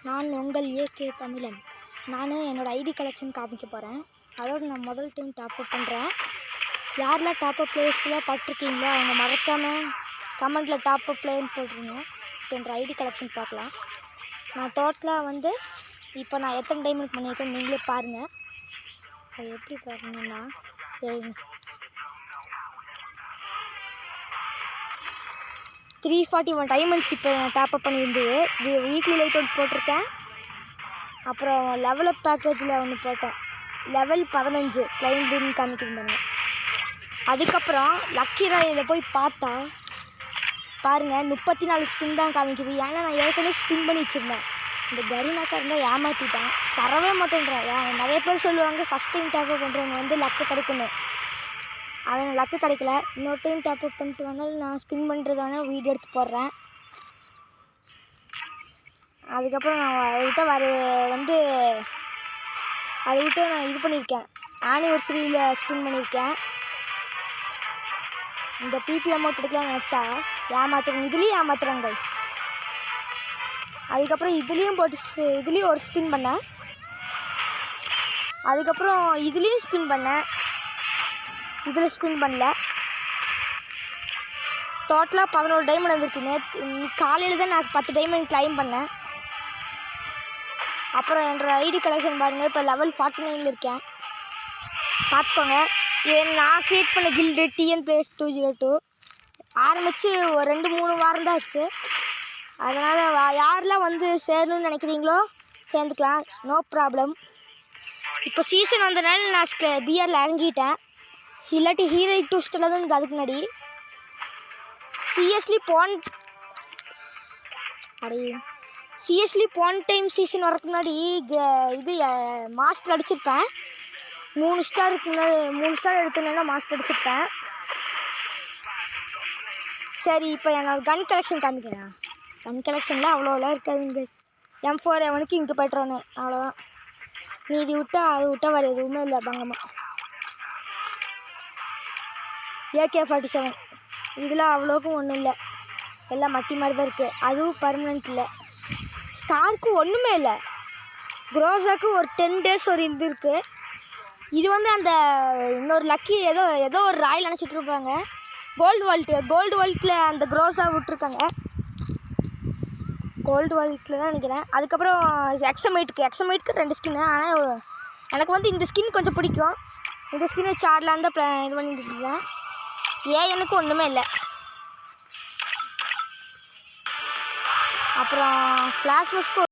நான் உங்கள் ஏகே தமிழன். நான் என்னோடய ஐடி கலெக்ஷன் காமிக்க போகிறேன். அதோடு நான் முதல் டைம் டாப்அப் பண்ணுறேன். யாரெல்லாம் டாப்அப் பிளேஸில் பட்டிருக்கீங்களோ அவங்க மறக்காமல் கமெண்ட்டில் டாப்அப் பிளேன்னு போட்டுருங்க. இப்போ என்ற ஐடி கலெக்ஷன் பார்க்கலாம். நான் டோட்டலாக இப்போ நான் எத்தனை டைமண்ட் பண்ணியிருக்கேன் நீங்களே பாருங்கள். அது எப்படி பாருங்கன்னா 341 டைமண்ட்ஸ் இப்போ நான் டாப்அப் பண்ணியிருந்தது. வீக்லி லைட் ஒன்று போட்டிருக்கேன். அப்புறம் லெவலப் பேக்கேஜில் ஒன்று போட்டேன். லெவல் 15 கிளைண்டுன்னு காமிக்கிருந்தாங்க. அதுக்கப்புறம் லக்கி ராயில் போய் பார்த்தா பாருங்கள் 34 ஸ்பின் தான் காமிக்குது. ஏன்னா நான் ஏற்கனவே ஸ்பின் பண்ணி வச்சுருந்தேன். இந்த கரீனாக்கா இருந்தால் ஏமாற்றிட்டான், தரவே மாட்டேன்றான். நிறைய பேர் சொல்லுவாங்க ஃபஸ்ட் டைம் டாப்அப் பண்ணுறவங்க லக்கு கிடைக்கணும். அவன் லக்கு கிடைக்கல. இன்னொரு டைம் டாப்அப் பண்ணிட்டு வந்தாலும் நான் ஸ்பின் பண்ணுறதான வீடியோ எடுத்து போடுறேன். அதுக்கப்புறம் நான் அதை விட்டு நான் இது பண்ணியிருக்கேன். ஆனிவர்சரியில் ஸ்பின் பண்ணியிருக்கேன். இந்த பிபி அமௌண்ட் கிடைக்கலாம்னு நினச்சா ஏமாத்துறேன். இதுலேயும் ஏமாத்துறாங்க கைஸ். அதுக்கப்புறம் இதுலேயும் ஒரு ஸ்பின் பண்ணேன். அதுக்கப்புறம் இதுலேயும் ஸ்பின் பண்ணேன். இதில் ஸ்பின் பண்ணல. டோட்டலாக 11 டைமண்ட் வந்துருக்கு. காலையில் தான் நான் 10 டைமண்ட் கிளைம் பண்ணேன். அப்புறம் என்னோட ஐடி கலெக்ஷன் பாருங்கள். இப்போ லெவல் 49 இருக்கேன். பார்த்துக்கோங்க. நான் க்ரியேட் பண்ண கில்டு TN Players 202 ஆரம்பித்து ஒரு 2-3 வாரம் தான் ஆச்சு. அதனால் யாரெல்லாம் சேரணும்னு நினைக்கிறீங்களோ சேர்ந்துக்கலாம், நோ ப்ராப்ளம். இப்போ சீசன் வந்ததுனால நான் பிஆரில் இறங்கிட்டேன். இல்லாட்டி ஹீரோ டூஸ்டில் தான் இருக்குது. அதுக்கு முன்னாடி சிஎஸ்லி போன டைம் சீசன் வரக்கு முன்னாடி இது மாஸ்டர் அடிச்சிருப்பேன். 3 ஸ்டார் எடுத்தோன்னா மாஸ்டர் அடிச்சிருப்பேன். சரி, இப்போ என்னோடய கன் கலெக்ஷன் காமிக்கிறேன். கன் கலெக்ஷனில் அவ்வளோலாம் இருக்காதுங்க. M4 அவனுக்கு இங்கே பெட்ரோனு அவ்வளோதான். மீதி அது விட்டால் வேறு எதுவுமே இல்லை. பங்கமாக AK-47 இதில் அவ்வளோக்கும் ஒன்றும் இல்லை. எல்லாம் மட்டி மாதிரி தான் இருக்குது. அதுவும் பர்மனெண்ட் இல்லை. ஸ்டாருக்கு ஒன்றுமே இல்லை. குரோசாக்கு ஒரு 10 days ஒரு இது இருக்குது. இது அந்த இன்னொரு லக்கி ஏதோ ஒரு ராயில் நினச்சிட்டு இருப்பாங்க. கோல்டு வால்ட்டில் அந்த குரோஸா விட்டுருக்காங்க. கோல்டு வால்ட்டில் தான் நினைக்கிறேன். அதுக்கப்புறம் எக்ஸமைட்டுக்கு 2 ஸ்கின்னு. ஆனால் எனக்கு இந்த ஸ்கின் கொஞ்சம் பிடிக்கும். இந்த ஸ்கின் சார்லாக தான் இது பண்ணிட்டு இருக்கேன். எனக்கு ஒன்றுமே இல்லை. அப்புறம் ஃப்ளாஷ் மஸ்க்கு